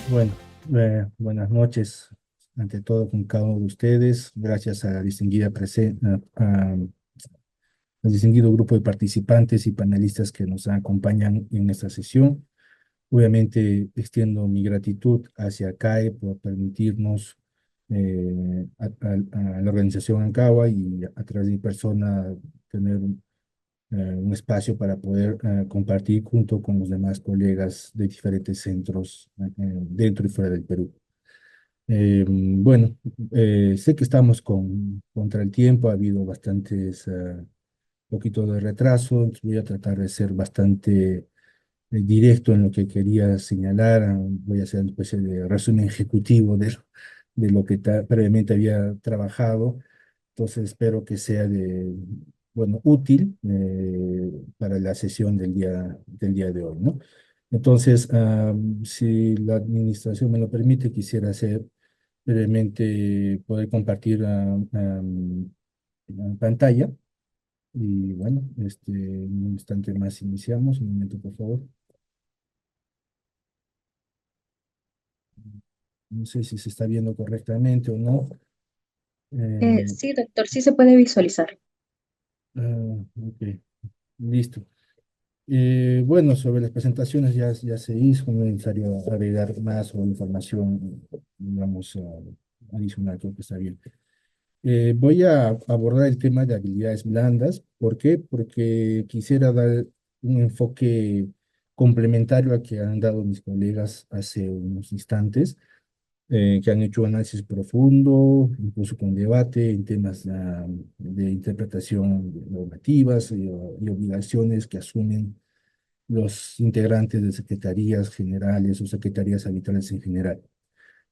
Bueno, buenas noches ante todo con cada uno de ustedes. Gracias a la al distinguido grupo de participantes y panelistas que nos acompañan en esta sesión. Obviamente extiendo mi gratitud hacia CAE por permitirnos a la organización ANCAWA y a través de mi persona tener un espacio para poder compartir junto con los demás colegas de diferentes centros dentro y fuera del Perú. Bueno, sé que estamos contra el tiempo, ha habido bastantes poquito de retraso, entonces voy a tratar de ser bastante directo en lo que quería señalar. Voy a hacer una especie de resumen ejecutivo de lo que previamente había trabajado. Entonces espero que sea bueno, útil para la sesión del día de hoy, ¿no? Entonces, si la administración me lo permite, quisiera hacer brevemente, poder compartir la pantalla. Y bueno, en un instante más iniciamos. Un momento, por favor. No sé si se está viendo correctamente o no. Eh, Sí, doctor, sí se puede visualizar. ok, listo. Bueno, sobre las presentaciones ya se hizo, no es necesario agregar más o información, digamos, adicional, creo que está bien. Voy a abordar el tema de habilidades blandas. ¿Por qué? Porque quisiera dar un enfoque complementario al que han dado mis colegas hace unos instantes, que han hecho análisis profundo, incluso con debate en temas de interpretación de normativas y obligaciones que asumen los integrantes de secretarías generales o secretarías arbitrales en general.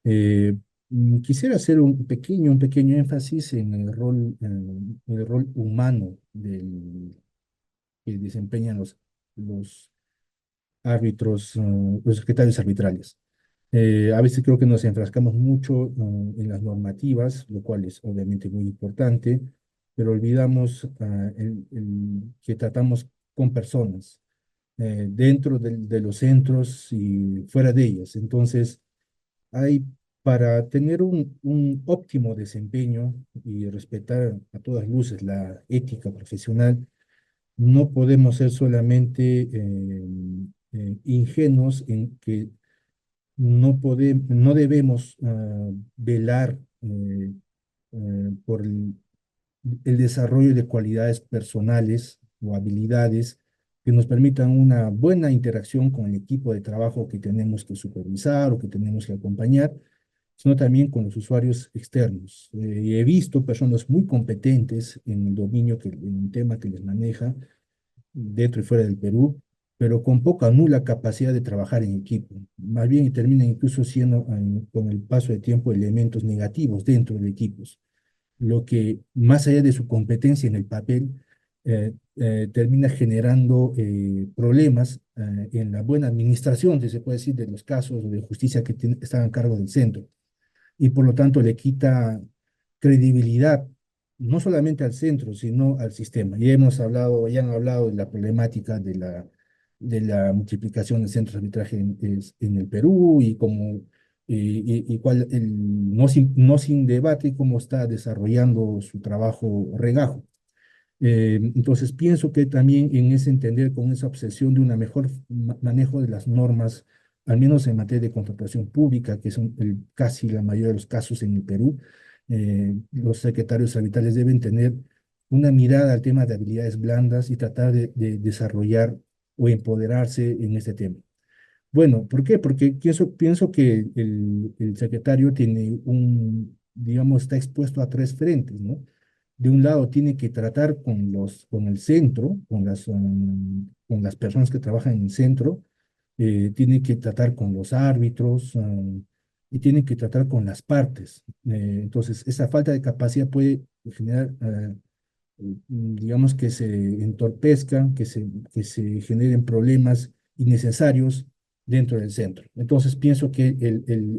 Eh, Quisiera hacer un pequeño énfasis en en el rol humano que desempeñan los árbitros, los secretarios arbitrales. A veces creo que nos enfrascamos mucho en las normativas, lo cual es obviamente muy importante, pero olvidamos que tratamos con personas dentro de los centros y fuera de ellas. Entonces, hay para tener un óptimo desempeño y respetar a todas luces la ética profesional, no podemos ser solamente ingenuos en que no debemos velar por el desarrollo de cualidades personales o habilidades que nos permitan una buena interacción con el equipo de trabajo que tenemos que supervisar o que tenemos que acompañar, sino también con los usuarios externos. Y he visto personas muy competentes en el en el tema que les maneja, dentro y fuera del Perú, pero con poca o nula capacidad de trabajar en equipo. Más bien terminan incluso siendo, con el paso del tiempo, elementos negativos dentro de equipos, lo que más allá de su competencia en el papel, termina generando problemas en la buena administración, si se puede decir, de los casos de justicia que están a cargo del centro, y por lo tanto le quita credibilidad no solamente al centro, sino al sistema. Ya han hablado de la problemática de la multiplicación de centros de arbitraje en el Perú y cómo y cuál no sin debate cómo está desarrollando su trabajo Regajo. Entonces pienso que también en ese entender, con esa obsesión de un mejor manejo de las normas, al menos en materia de contratación pública, que son casi la mayoría de los casos en el Perú, los secretarios arbitrales deben tener una mirada al tema de habilidades blandas y tratar de desarrollar o empoderarse en este tema. Bueno, ¿por qué? Porque pienso que el secretario tiene digamos, está expuesto a tres frentes, ¿no? De un lado tiene que tratar con el centro, con las personas que trabajan en el centro, tiene que tratar con los árbitros, y tiene que tratar con las partes. Entonces, esa falta de capacidad puede generar, digamos, que se entorpezcan, que se generen problemas innecesarios dentro del centro. Entonces, pienso que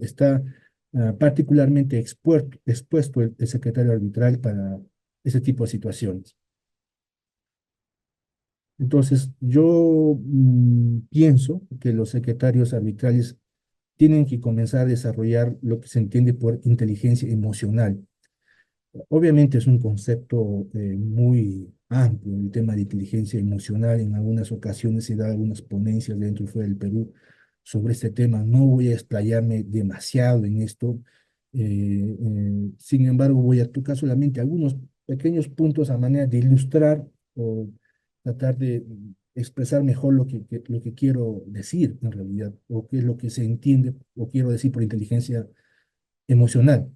está particularmente expuesto el secretario arbitral para ese tipo de situaciones. Entonces, yo pienso que los secretarios arbitrales tienen que comenzar a desarrollar lo que se entiende por inteligencia emocional. Obviamente es un concepto muy amplio, el tema de inteligencia emocional. En algunas ocasiones se da algunas ponencias dentro y fuera del Perú sobre este tema. No voy a explayarme demasiado en esto. Sin embargo, voy a tocar solamente algunos pequeños puntos a manera de ilustrar o tratar de expresar mejor lo que quiero decir en realidad, o qué es lo que se entiende o quiero decir por inteligencia emocional.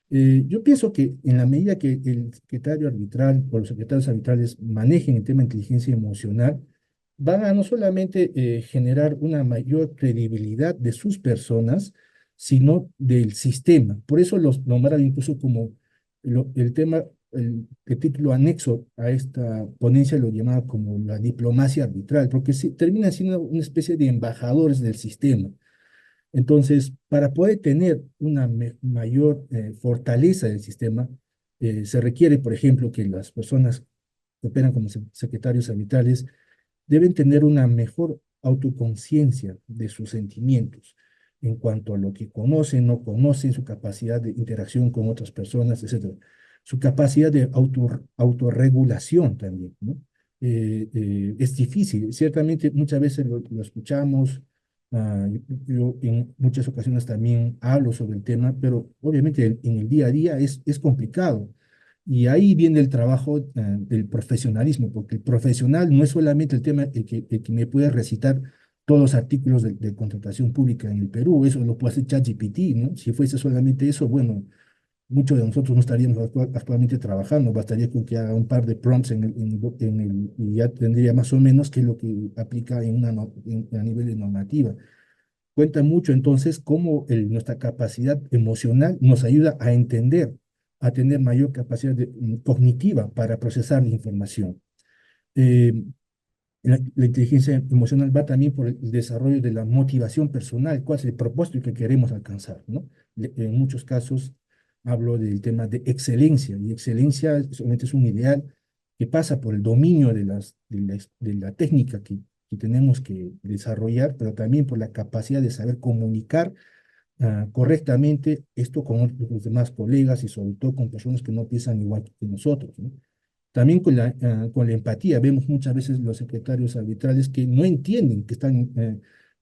Yo pienso que en la medida que el secretario arbitral o los secretarios arbitrales manejen el tema de inteligencia emocional, van a no solamente generar una mayor credibilidad de sus personas, sino del sistema. Por eso los nombraron incluso como el tema, el título anexo a esta ponencia lo llamaba como la diplomacia arbitral, porque termina siendo una especie de embajadores del sistema. Entonces, para poder tener una mayor fortaleza del sistema, se requiere, por ejemplo, que las personas que operan como secretarios arbitrales deben tener una mejor autoconciencia de sus sentimientos en cuanto a lo que conocen, no conocen, su capacidad de interacción con otras personas, etcétera. Su capacidad de autorregulación también, ¿no? Es difícil, ciertamente muchas veces lo escuchamos. Yo en muchas ocasiones también hablo sobre el tema, pero obviamente en el día a día es complicado. Y ahí viene el trabajo del profesionalismo, porque el profesional no es solamente el tema el que me puede recitar todos los artículos de contratación pública en el Perú. Eso lo puede hacer ChatGPT, ¿no? Si fuese solamente eso, bueno, muchos de nosotros no estaríamos actualmente trabajando. Bastaría con que haga un par de prompts y ya tendría más o menos qué es lo que aplica en a nivel de normativa. Cuenta mucho entonces cómo nuestra capacidad emocional nos ayuda a entender, a tener mayor capacidad cognitiva para procesar la información. Eh, la inteligencia emocional va también por el desarrollo de la motivación personal, cuál es el propósito que queremos alcanzar, ¿no? En muchos casos hablo del tema de excelencia, y excelencia solamente es un ideal que pasa por el dominio de la técnica que tenemos que desarrollar, pero también por la capacidad de saber comunicar correctamente esto con los demás colegas y sobre todo con personas que no piensan igual que nosotros, ¿no? También con la empatía, vemos muchas veces los secretarios arbitrales que no entienden que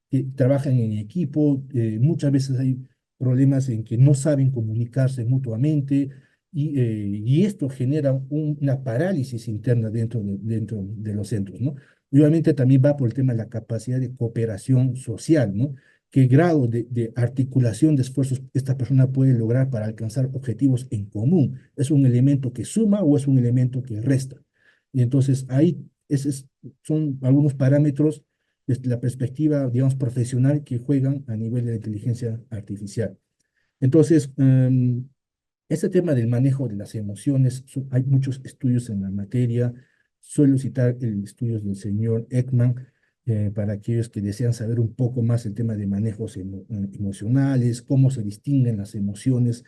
que trabajan en equipo. Muchas veces hay problemas en que no saben comunicarse mutuamente, y esto genera una parálisis interna dentro de los centros, ¿no? Y obviamente también va por el tema de la capacidad de cooperación social, ¿no? ¿Qué grado de articulación de esfuerzos esta persona puede lograr para alcanzar objetivos en común? ¿Es un elemento que suma o es un elemento que resta? Y entonces ahí son algunos parámetros desde la perspectiva, digamos, profesional que juegan a nivel de la inteligencia artificial. Entonces, este tema del manejo de las emociones, hay muchos estudios en la materia. Suelo citar el estudio del señor Ekman para aquellos que desean saber un poco más el tema de manejos emocionales, cómo se distinguen las emociones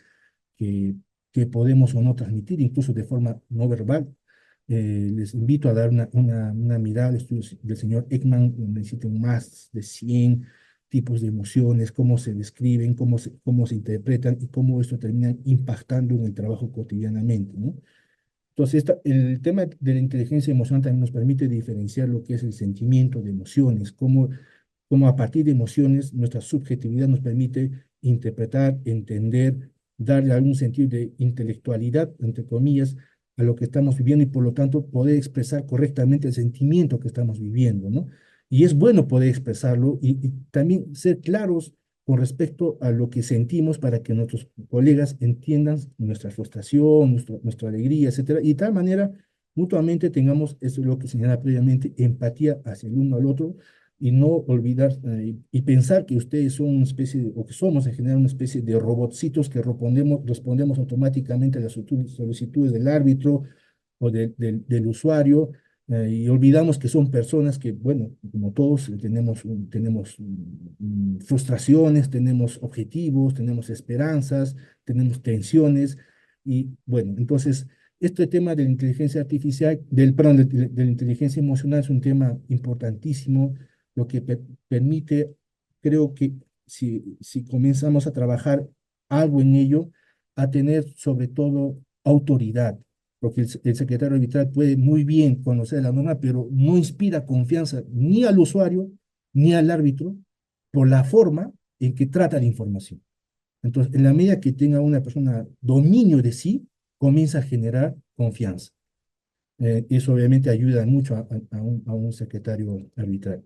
que, que podemos o no transmitir, incluso de forma no verbal. Les invito a dar una mirada al estudio del señor Ekman, donde existen más de 100 tipos de emociones, cómo se describen, cómo se interpretan y cómo esto termina impactando en el trabajo cotidianamente, ¿no? Entonces, el tema de la inteligencia emocional también nos permite diferenciar lo que es el sentimiento de emociones, cómo a partir de emociones nuestra subjetividad nos permite interpretar, entender, darle algún sentido de intelectualidad, entre comillas, a lo que estamos viviendo y por lo tanto poder expresar correctamente el sentimiento que estamos viviendo, ¿no? Y es bueno poder expresarlo y también ser claros con respecto a lo que sentimos para que nuestros colegas entiendan nuestra frustración, nuestra alegría, etcétera, y de tal manera mutuamente tengamos, eso es lo que señalaba previamente, empatía hacia el uno al otro y no olvidar y pensar que ustedes son una especie, o que somos en general una especie de robotcitos que respondemos automáticamente a las solicitudes del árbitro o del usuario, y olvidamos que son personas que, bueno, como todos, tenemos frustraciones, tenemos objetivos, tenemos esperanzas, tenemos tensiones, y bueno, entonces, este tema de la inteligencia artificial, perdón, de la inteligencia emocional es un tema importantísimo, lo que permite, creo que si comenzamos a trabajar algo en ello, a tener sobre todo autoridad, porque el secretario arbitral puede muy bien conocer la norma, pero no inspira confianza ni al usuario ni al árbitro por la forma en que trata la información. Entonces, en la medida que tenga una persona dominio de sí, comienza a generar confianza. Eso obviamente ayuda mucho a un secretario arbitral.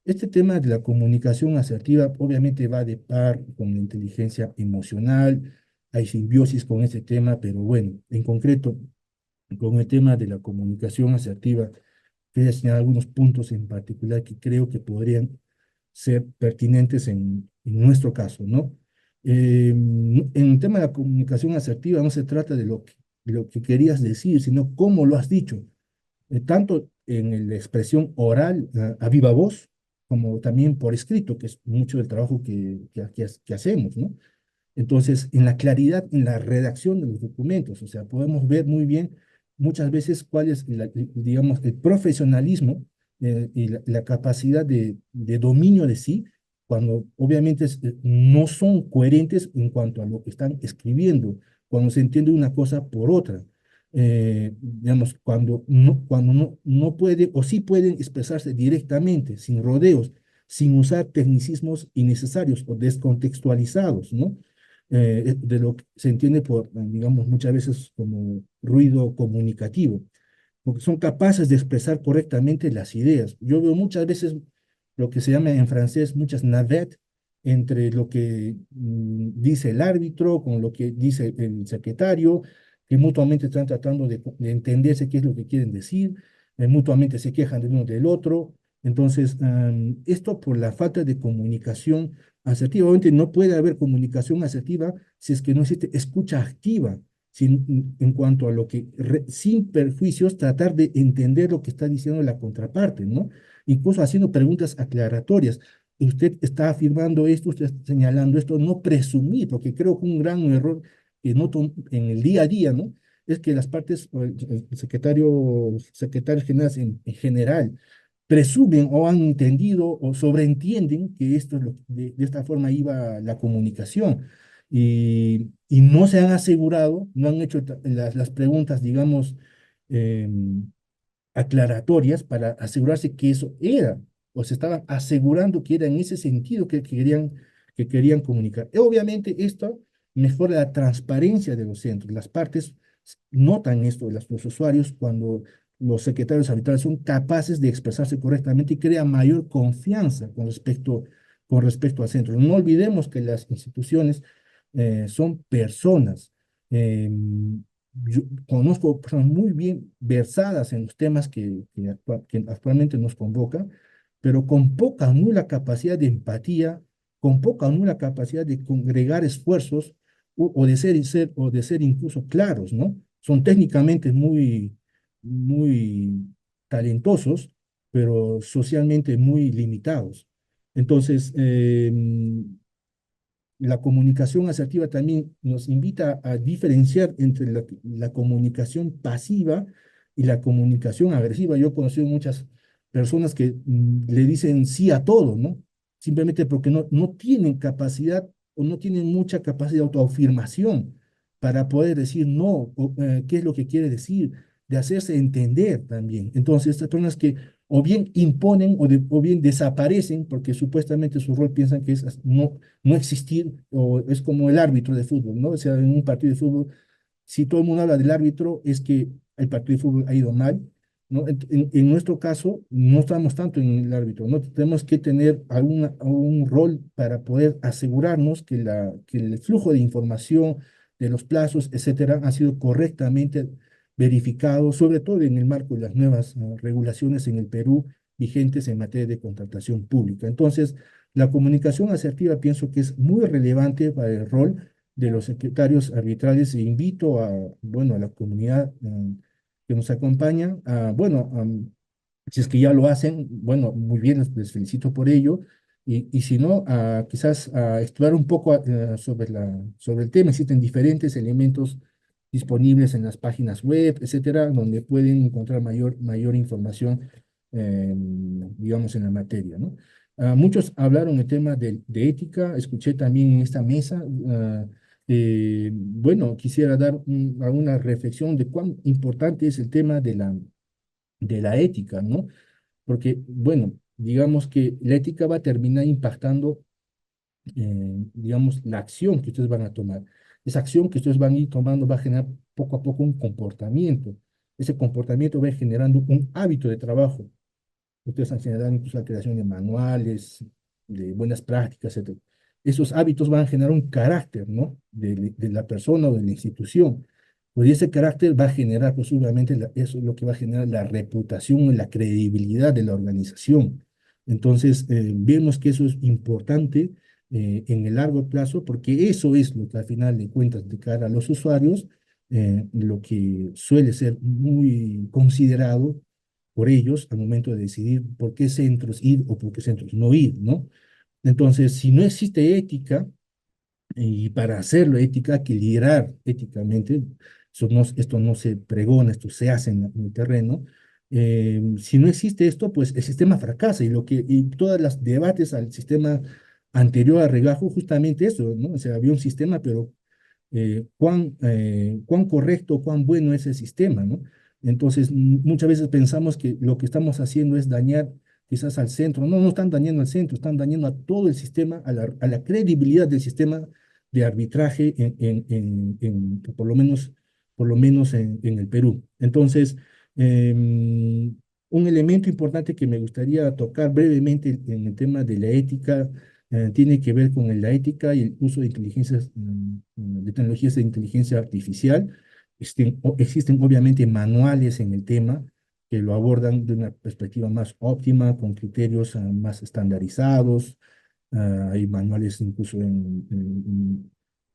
Este tema de la comunicación asertiva obviamente va de par con la inteligencia emocional, hay simbiosis con este tema, pero bueno, en concreto, con el tema de la comunicación asertiva, quería señalar algunos puntos en particular que creo que podrían ser pertinentes en nuestro caso, ¿no? En el tema de la comunicación asertiva no se trata de lo que querías decir, sino cómo lo has dicho, tanto en la expresión oral a viva voz, como también por escrito, que es mucho del trabajo que hacemos, ¿no? Entonces, en la claridad, en la redacción de los documentos, o sea, podemos ver muy bien muchas veces cuál es, digamos, el profesionalismo y la capacidad de dominio de sí, cuando obviamente no son coherentes en cuanto a lo que están escribiendo, cuando se entiende una cosa por otra. Digamos, cuando no puede o sí pueden expresarse directamente, sin rodeos, sin usar tecnicismos innecesarios o descontextualizados, ¿no? De lo que se entiende por, digamos, muchas veces como ruido comunicativo, porque son capaces de expresar correctamente las ideas. Yo veo muchas veces lo que se llama en francés muchas navettes entre lo que dice el árbitro con lo que dice el secretario, que mutuamente están tratando de entenderse qué es lo que quieren decir, mutuamente se quejan del uno del otro. Entonces, esto por la falta de comunicación asertiva. Obviamente no puede haber comunicación asertiva si es que no existe escucha activa en cuanto a lo que, sin perjuicios, tratar de entender lo que está diciendo la contraparte, ¿no? Incluso haciendo preguntas aclaratorias. Usted está afirmando esto, usted está señalando esto, no presumir, porque creo que un gran error que noto en el día a día, ¿no? Es que las partes, o el secretario general en general, presumen o han entendido o sobreentienden que esto es de esta forma iba la comunicación y no se han asegurado, no han hecho las preguntas, digamos, aclaratorias para asegurarse que eso era, o se estaban asegurando que era en ese sentido que querían comunicar. Y obviamente esto mejora la transparencia de los centros. Las partes notan esto, los usuarios, cuando los secretarios arbitrales son capaces de expresarse correctamente y crea mayor confianza con respecto al centro. No olvidemos que las instituciones son personas. Yo conozco personas muy bien versadas en los temas que actualmente nos convocan, pero con poca o nula capacidad de empatía, con poca o nula capacidad de congregar esfuerzos o o de ser incluso claros, ¿no? Son técnicamente muy talentosos, pero socialmente muy limitados. Entonces, la comunicación asertiva también nos invita a diferenciar entre la comunicación pasiva y la comunicación agresiva. Yo he conocido muchas personas que le dicen sí a todo, ¿no? Simplemente porque no tienen capacidad o no tienen mucha capacidad de autoafirmación para poder decir no, qué es lo que quiere decir, de hacerse entender también. Entonces, estas personas que o bien imponen o bien desaparecen porque supuestamente su rol piensan que es no existir, o es como el árbitro de fútbol, ¿no? O sea, en un partido de fútbol, si todo el mundo habla del árbitro, es que el partido de fútbol ha ido mal, ¿no? En nuestro caso, no estamos tanto en el árbitro, ¿no? Tenemos que tener algún rol para poder asegurarnos que el flujo de información, de los plazos, etcétera, ha sido correctamente verificado, sobre todo en el marco de las nuevas regulaciones en el Perú vigentes en materia de contratación pública. Entonces, la comunicación asertiva pienso que es muy relevante para el rol de los secretarios arbitrales e invito bueno, a la comunidad que nos acompaña, si es que ya lo hacen, bueno, muy bien, les felicito por ello. Y si no, quizás a explorar un poco sobre el tema. Existen diferentes elementos disponibles en las páginas web, etcétera, donde pueden encontrar mayor información, digamos, en la materia, ¿no? Muchos hablaron el tema de ética, escuché también en esta mesa. Bueno, quisiera dar alguna reflexión de cuán importante es el tema de la ética, ¿no? Porque, bueno, digamos que la ética va a terminar impactando, digamos, la acción que ustedes van a tomar. Esa acción que ustedes van a ir tomando va a generar poco a poco un comportamiento. Ese comportamiento va generando un hábito de trabajo. Ustedes han generado incluso la creación de manuales, de buenas prácticas, etc. Esos hábitos van a generar un carácter, ¿no? De la persona o de la institución. Pues ese carácter va a generar, pues obviamente, eso es lo que va a generar la reputación y la credibilidad de la organización. Entonces, vemos que eso es importante en el largo plazo, porque eso es lo que al final de cuentas, de cara a los usuarios, lo que suele ser muy considerado por ellos al momento de decidir por qué centros ir o por qué centros no ir, ¿no? Entonces, si no existe ética, y para hacerlo ética, hay que liderar éticamente, esto no se pregona, esto se hace en el terreno. Si no existe esto, pues el sistema fracasa y todas las debates al sistema anterior a Regajo, justamente eso, ¿no? O sea, había un sistema, pero cuán correcto, cuán bueno es el sistema, ¿no? Entonces, muchas veces pensamos que lo que estamos haciendo es dañar quizás al centro. No, no están dañando al centro, están dañando a todo el sistema, a la credibilidad del sistema de arbitraje por lo menos en el Perú. Entonces, un elemento importante que me gustaría tocar brevemente en el tema de la ética tiene que ver con la ética y el uso de de tecnologías de inteligencia artificial. Existen obviamente manuales en el tema que lo abordan de una perspectiva más óptima, con criterios más estandarizados. Hay manuales incluso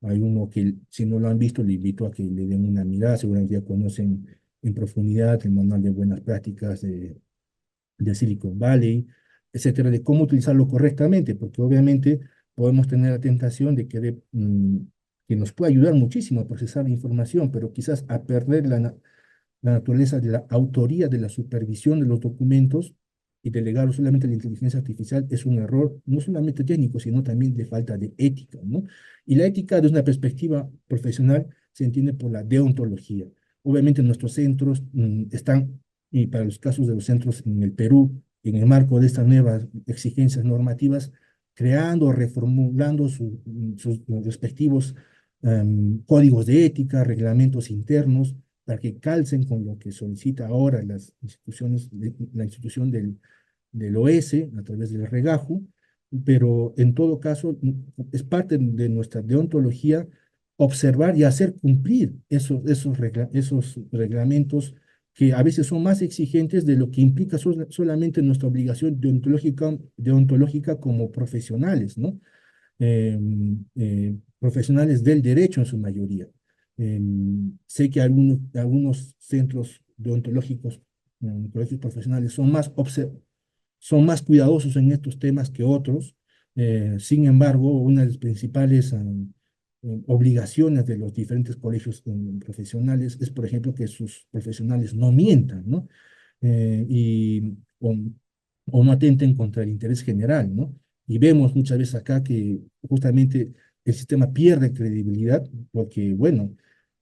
hay uno que si no lo han visto, le invito a que le den una mirada, seguramente ya conocen en profundidad el manual de buenas prácticas de Silicon Valley, etcétera, de cómo utilizarlo correctamente, porque obviamente podemos tener la tentación de que nos puede ayudar muchísimo a procesar la información, pero quizás a perder la naturaleza de la autoría de la supervisión de los documentos y delegarlo solamente a la inteligencia artificial es un error no solamente técnico, sino también de falta de ética, ¿no? Y la ética desde una perspectiva profesional se entiende por la deontología. Obviamente nuestros centros están, y para los casos de los centros en el Perú, en el marco de estas nuevas exigencias normativas, creando, reformulando sus respectivos códigos de ética, reglamentos internos, para que calcen con lo que solicita ahora las instituciones, la institución del OS a través del regajo, pero en todo caso es parte de nuestra deontología observar y hacer cumplir esos reglamentos que a veces son más exigentes de lo que implica solamente nuestra obligación deontológica como profesionales, ¿no? Profesionales del derecho en su mayoría. Sé que algunos centros deontológicos, colegios profesionales, son más cuidadosos en estos temas que otros. Sin embargo, una de las principales obligaciones de los diferentes colegios profesionales es, por ejemplo, que sus profesionales no mientan, ¿no? O no atenten contra el interés general, ¿no? Y vemos muchas veces acá que justamente el sistema pierde credibilidad porque, bueno,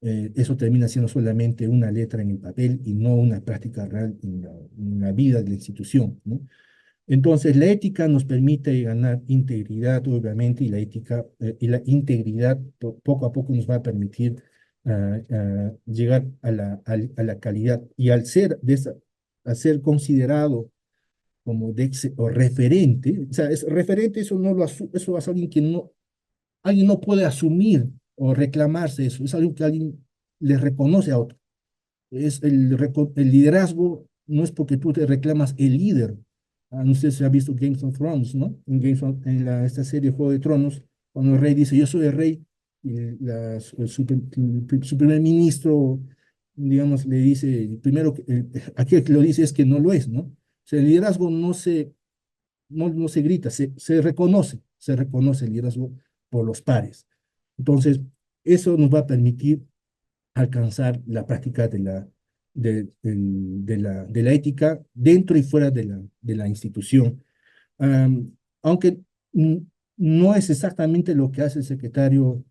eso termina siendo solamente una letra en el papel y no una práctica real en la vida de la institución, ¿no? Entonces, la ética nos permite ganar integridad, obviamente, y la ética y la integridad poco a poco nos va a permitir llegar a la calidad. Y al ser considerado como o referente, o sea, es referente, eso no eso es alguien que alguien no puede asumir o reclamarse eso, es algo que alguien le reconoce a otro. El liderazgo no es porque tú te reclamas el líder. No sé si ha visto Game of Thrones, ¿no? Esta serie Juego de Tronos, cuando el rey dice, yo soy el rey, y su primer ministro, digamos, le dice, primero, aquel que lo dice es que no lo es, ¿no? O sea, el liderazgo no se grita, se reconoce el liderazgo por los pares. Entonces, eso nos va a permitir alcanzar la práctica de la ética dentro y fuera de la institución. aunque mm, no es exactamente lo que hace el secretario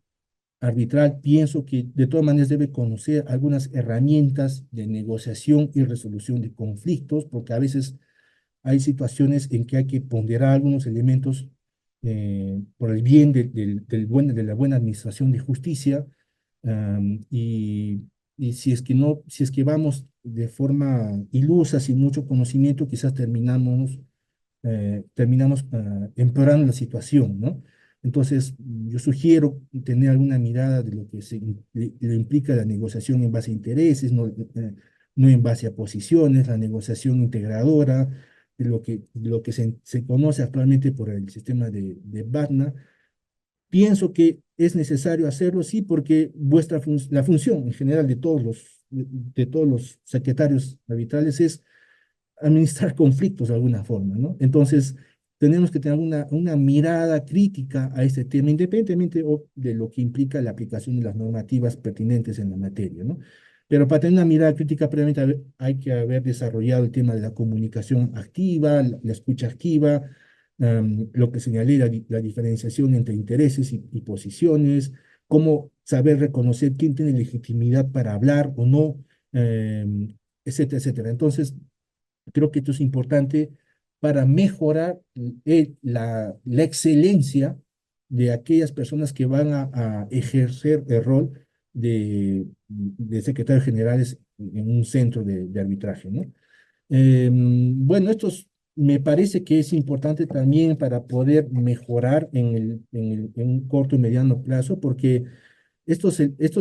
arbitral, pienso que de todas maneras debe conocer algunas herramientas de negociación y resolución de conflictos, porque a veces hay situaciones en que hay que ponderar algunos elementos por el bien de la buena administración de justicia. Y si es que no, si es que vamos de forma ilusa, sin mucho conocimiento, quizás terminamos empeorando la situación, ¿no? Entonces, yo sugiero tener alguna mirada de lo que le implica la negociación en base a intereses, no en base a posiciones, la negociación integradora, de lo que se conoce actualmente por el sistema de BATNA. Pienso que es necesario hacerlo, sí, porque la función en general de todos los secretarios arbitrales es administrar conflictos de alguna forma, ¿no? Entonces, tenemos que tener una mirada crítica a este tema, independientemente de lo que implica la aplicación de las normativas pertinentes en la materia, ¿no? Pero para tener una mirada crítica, previamente hay que haber desarrollado el tema de la comunicación activa, la escucha activa, lo que señalé, la diferenciación entre intereses y posiciones, cómo saber reconocer quién tiene legitimidad para hablar o no, etcétera, etcétera. Entonces, creo que esto es importante para mejorar la excelencia de aquellas personas que van a ejercer el rol de secretarios generales en un centro de arbitraje, ¿no? Bueno, me parece que es importante también para poder mejorar en un corto y mediano plazo, porque estos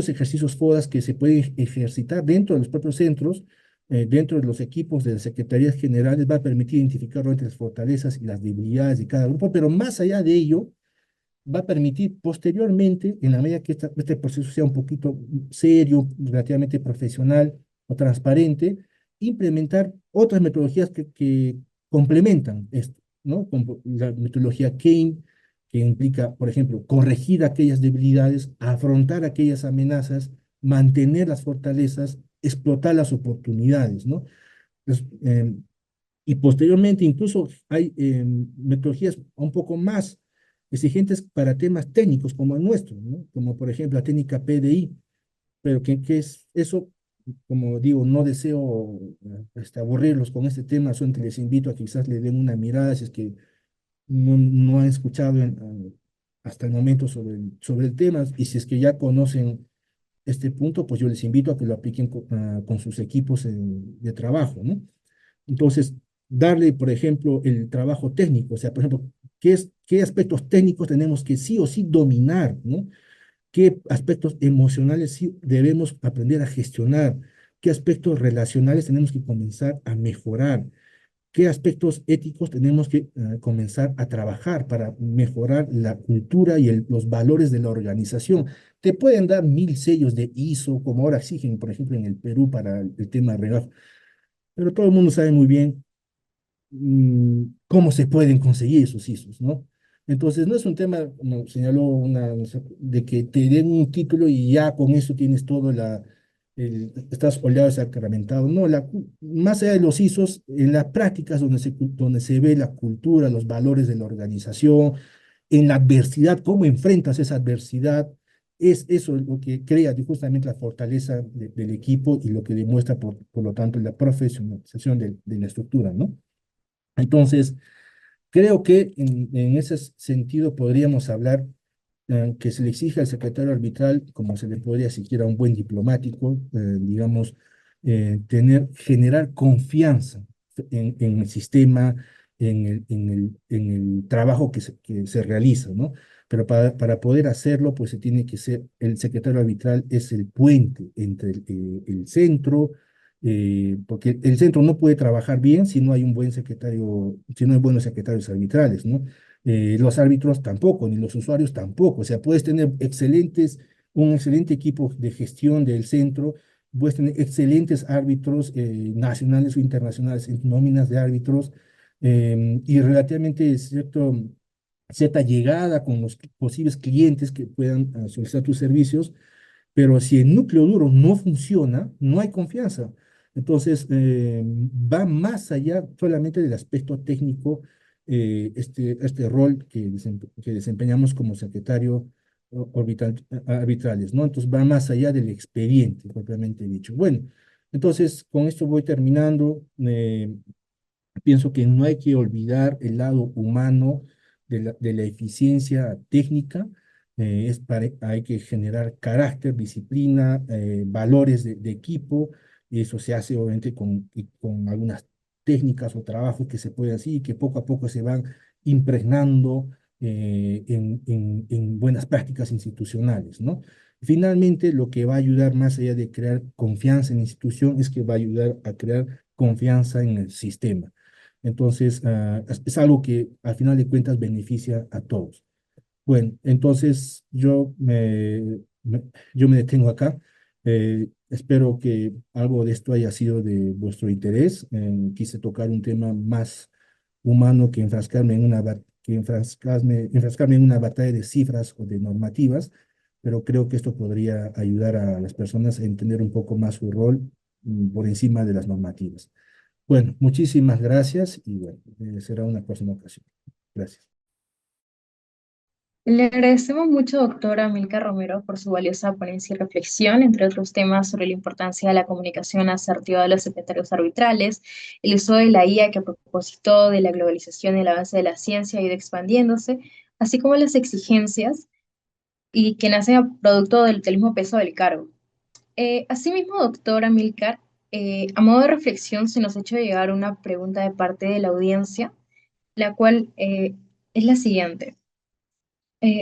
ejercicios FODAS que se pueden ejercitar dentro de los propios centros, dentro de los equipos de las secretarías generales, va a permitir identificar realmente las fortalezas y las debilidades de cada grupo, pero más allá de ello, va a permitir posteriormente, en la medida que este proceso sea un poquito serio, relativamente profesional o transparente, implementar otras metodologías que complementan esto, ¿no? Como la metodología Kane, que implica, por ejemplo, corregir aquellas debilidades, afrontar aquellas amenazas, mantener las fortalezas, explotar las oportunidades, ¿no? Entonces, y posteriormente incluso hay metodologías un poco más exigentes para temas técnicos como el nuestro, ¿no? Como por ejemplo la técnica PDI, pero que es eso, como digo, no deseo aburrirlos con este tema, solamente les invito a que quizás le den una mirada si es que no han escuchado hasta el momento sobre el tema, y si es que ya conocen este punto, pues yo les invito a que lo apliquen con sus equipos de trabajo, ¿no? Entonces, darle, por ejemplo, el trabajo técnico, o sea, por ejemplo, qué aspectos técnicos tenemos que sí o sí dominar, ¿no? ¿Qué aspectos emocionales sí debemos aprender a gestionar? ¿Qué aspectos relacionales tenemos que comenzar a mejorar? ¿Qué aspectos éticos tenemos que comenzar a trabajar para mejorar la cultura y los valores de la organización? Te pueden dar 1000 sellos de ISO, como ahora exigen, por ejemplo, en el Perú para el tema de regajo, pero todo el mundo sabe muy bien cómo se pueden conseguir esos ISOs, ¿no? Entonces, no es un tema, como señaló de que te den un título y ya con eso tienes todo estás oleado, sacramentado. No, más allá de los ISOs, en las prácticas donde se ve la cultura, los valores de la organización, en la adversidad, cómo enfrentas esa adversidad, es eso lo que crea justamente la fortaleza del equipo y lo que demuestra, por lo tanto, la profesionalización de la estructura, ¿no? Entonces, creo que en ese sentido podríamos hablar que se le exige al secretario arbitral, como se le podría exigir a un buen diplomático, digamos, generar confianza en el sistema, en el trabajo que se realiza, ¿no? Pero para poder hacerlo, pues el secretario arbitral es el puente entre el centro, porque el centro no puede trabajar bien si no hay un buen secretario, si no hay buenos secretarios arbitrales, ¿no? Los árbitros tampoco, ni los usuarios tampoco. O sea, puedes tener un excelente equipo de gestión del centro, puedes tener excelentes árbitros nacionales o internacionales en nóminas de árbitros y relativamente cierta llegada con los posibles clientes que puedan solicitar tus servicios, pero si el núcleo duro no funciona, no hay confianza. Entonces, va más allá solamente del aspecto técnico este rol que desempeñamos como secretario arbitrales, ¿no? Entonces va más allá del expediente propiamente dicho. Bueno, entonces con esto voy terminando. Pienso que no hay que olvidar el lado humano de la eficiencia técnica. Hay que generar carácter, disciplina, valores de equipo, y eso se hace obviamente con algunas técnicas o trabajos que se pueden hacer y que poco a poco se van impregnando en buenas prácticas institucionales, ¿no? Finalmente, lo que va a ayudar más allá de crear confianza en la institución es que va a ayudar a crear confianza en el sistema. Entonces, es algo que al final de cuentas beneficia a todos. Bueno, entonces yo me detengo acá. Espero que algo de esto haya sido de vuestro interés. Quise tocar un tema más humano que enfrascarme en una batalla de cifras o de normativas, pero creo que esto podría ayudar a las personas a entender un poco más su rol por encima de las normativas. Bueno, muchísimas gracias y bueno, será una próxima ocasión. Gracias. Le agradecemos mucho, doctora Milka Romero, por su valiosa ponencia y reflexión, entre otros temas sobre la importancia de la comunicación asertiva de los secretarios arbitrales, el uso de la IA que a propósito de la globalización y el avance de la ciencia ha ido expandiéndose, así como las exigencias y que nacen a producto del mismo peso del cargo. Asimismo, doctora Milcar, a modo de reflexión se nos ha hecho llegar una pregunta de parte de la audiencia, la cual es la siguiente.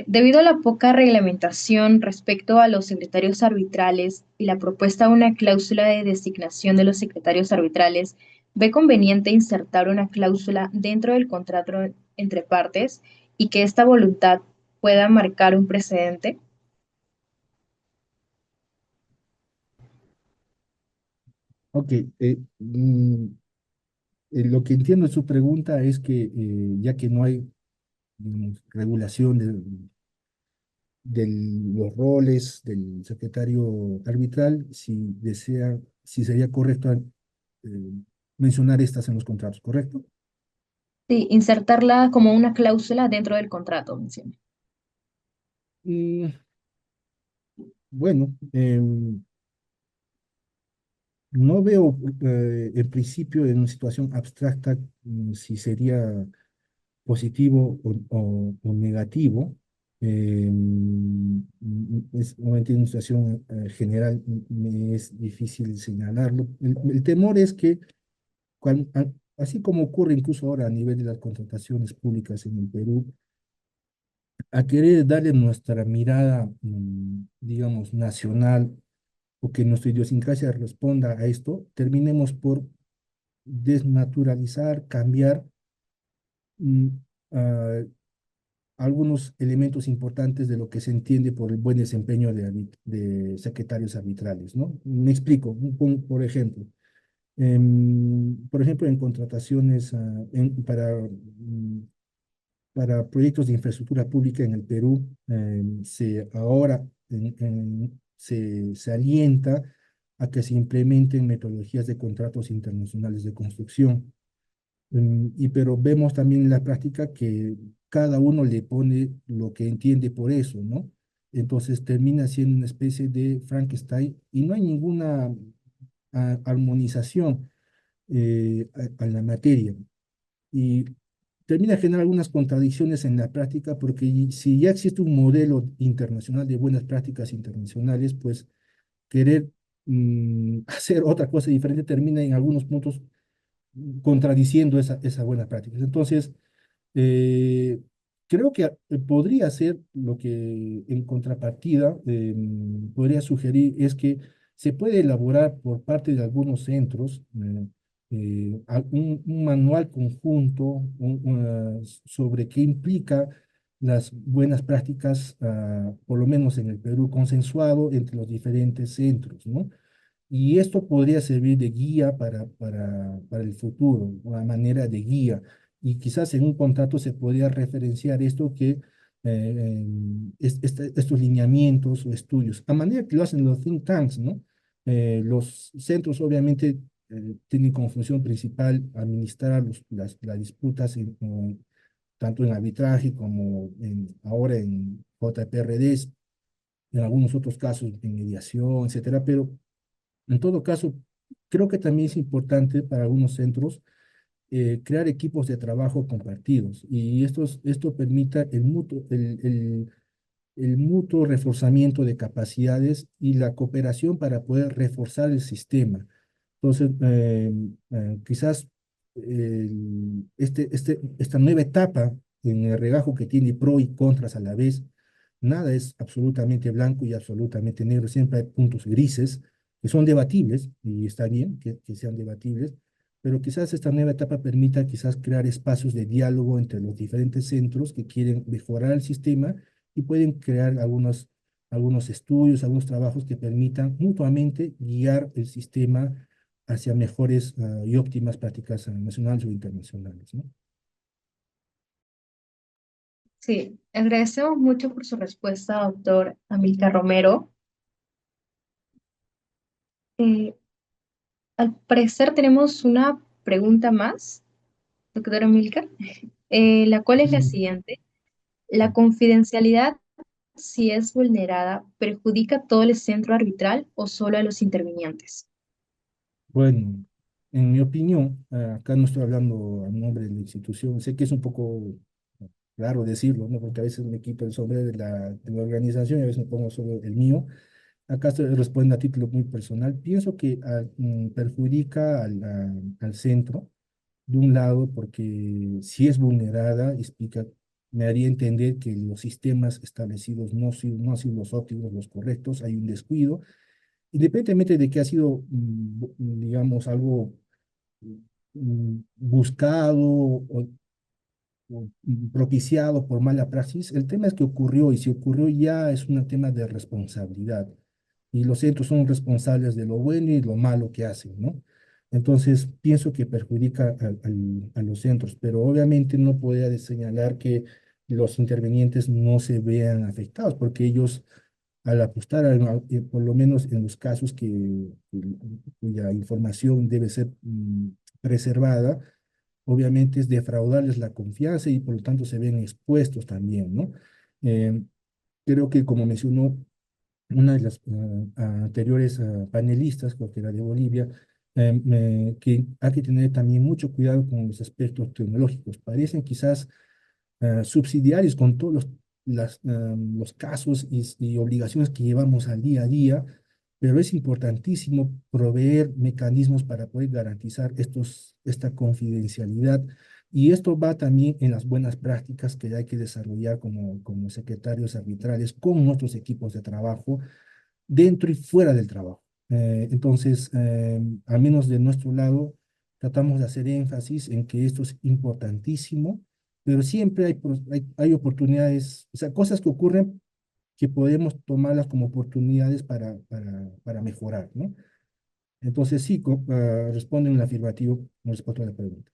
Debido a la poca reglamentación respecto a los secretarios arbitrales y la propuesta de una cláusula de designación de los secretarios arbitrales, ¿ve conveniente insertar una cláusula dentro del contrato entre partes y que esta voluntad pueda marcar un precedente? Ok, lo que entiendo de su pregunta es que ya que no hay regulación de los roles del secretario arbitral, si sería correcto mencionar estas en los contratos, ¿correcto? Sí, insertarla como una cláusula dentro del contrato, menciona. Mm, bueno, no veo en principio en una situación abstracta si sería positivo o negativo. Obviamente en una situación general me es difícil señalarlo. El temor es que, así como ocurre incluso ahora a nivel de las contrataciones públicas en el Perú, a querer darle nuestra mirada, digamos, nacional o que nuestra idiosincrasia responda a esto, terminemos por desnaturalizar, cambiar mm, ah, algunos elementos importantes de lo que se entiende por el buen desempeño de secretarios arbitrales, ¿no? Me explico, por ejemplo, en contrataciones para proyectos de infraestructura pública en el Perú, ahora se alienta a que se implementen metodologías de contratos internacionales de construcción. Pero vemos también en la práctica que cada uno le pone lo que entiende por eso, ¿no? Entonces termina siendo una especie de Frankenstein y no hay ninguna armonización a la materia. Y termina generando algunas contradicciones en la práctica porque si ya existe un modelo internacional de buenas prácticas internacionales, pues querer hacer otra cosa diferente termina en algunos puntos contradiciendo esa buena práctica. Entonces, eh, creo que podría ser lo que en contrapartida podría sugerir es que se puede elaborar por parte de algunos centros un manual conjunto sobre qué implica las buenas prácticas, por lo menos en el Perú, consensuado entre los diferentes centros, ¿no? Y esto podría servir de guía para el futuro, una manera de guía. Y quizás en un contrato se podría referenciar esto estos lineamientos o estudios, a manera que lo hacen los think tanks, ¿no? Los centros obviamente tienen como función principal administrar las disputas tanto en arbitraje como ahora en JPRDs, en algunos otros casos en mediación, etcétera, pero en todo caso, creo que también es importante para algunos centros crear equipos de trabajo compartidos y esto permita el mutuo reforzamiento de capacidades y la cooperación para poder reforzar el sistema. Entonces, quizás esta nueva etapa en el regajo que tiene pro y contras a la vez, nada es absolutamente blanco y absolutamente negro, siempre hay puntos grises que son debatibles y está bien que sean debatibles, pero quizás esta nueva etapa permita quizás crear espacios de diálogo entre los diferentes centros que quieren mejorar el sistema y pueden crear algunos estudios, algunos trabajos que permitan mutuamente guiar el sistema hacia mejores y óptimas prácticas nacionales o internacionales, ¿no? Sí, agradecemos mucho por su respuesta, doctor Amilcar Romero. Eh, Al parecer tenemos una pregunta más, doctor Amilcar, la cual es la Mm. siguiente. ¿La confidencialidad, si es vulnerada, perjudica todo el centro arbitral o solo a los intervinientes? Bueno, en mi opinión, acá no estoy hablando a nombre de la institución, sé que es un poco raro decirlo, ¿no? Porque a veces me quito el sombrero de la organización y a veces me pongo solo el mío. Acá estoy respondiendo a título muy personal. Pienso que perjudica al centro, de un lado, porque si es vulnerada, explica, me haría entender que los sistemas establecidos no han sido los óptimos, los correctos, hay un descuido, independientemente de que ha sido, digamos, algo buscado o propiciado por mala praxis. El tema es que ocurrió y si ocurrió ya es un tema de responsabilidad y los centros son responsables de lo bueno y lo malo que hacen, ¿no? Entonces, pienso que perjudica a los centros, pero obviamente no podría señalar que los intervenientes no se vean afectados, porque ellos, al apostar, por lo menos en los casos cuya información debe ser preservada, obviamente es defraudarles la confianza y por lo tanto se ven expuestos también, ¿no? Eh, Creo que como mencionó una de las anteriores panelistas, creo que era de Bolivia, que hay que tener también mucho cuidado con los aspectos tecnológicos. Parecen quizás subsidiarios con todos los casos y obligaciones que llevamos al día a día, pero es importantísimo proveer mecanismos para poder garantizar esta confidencialidad. Y esto va también en las buenas prácticas que hay que desarrollar como secretarios arbitrales con nuestros equipos de trabajo dentro y fuera del trabajo. Entonces, al menos de nuestro lado, tratamos de hacer énfasis en que esto es importantísimo, pero siempre hay oportunidades, o sea, cosas que ocurren que podemos tomarlas como oportunidades para mejorar, ¿no? Entonces, sí, responde en afirmativo con respecto a la pregunta.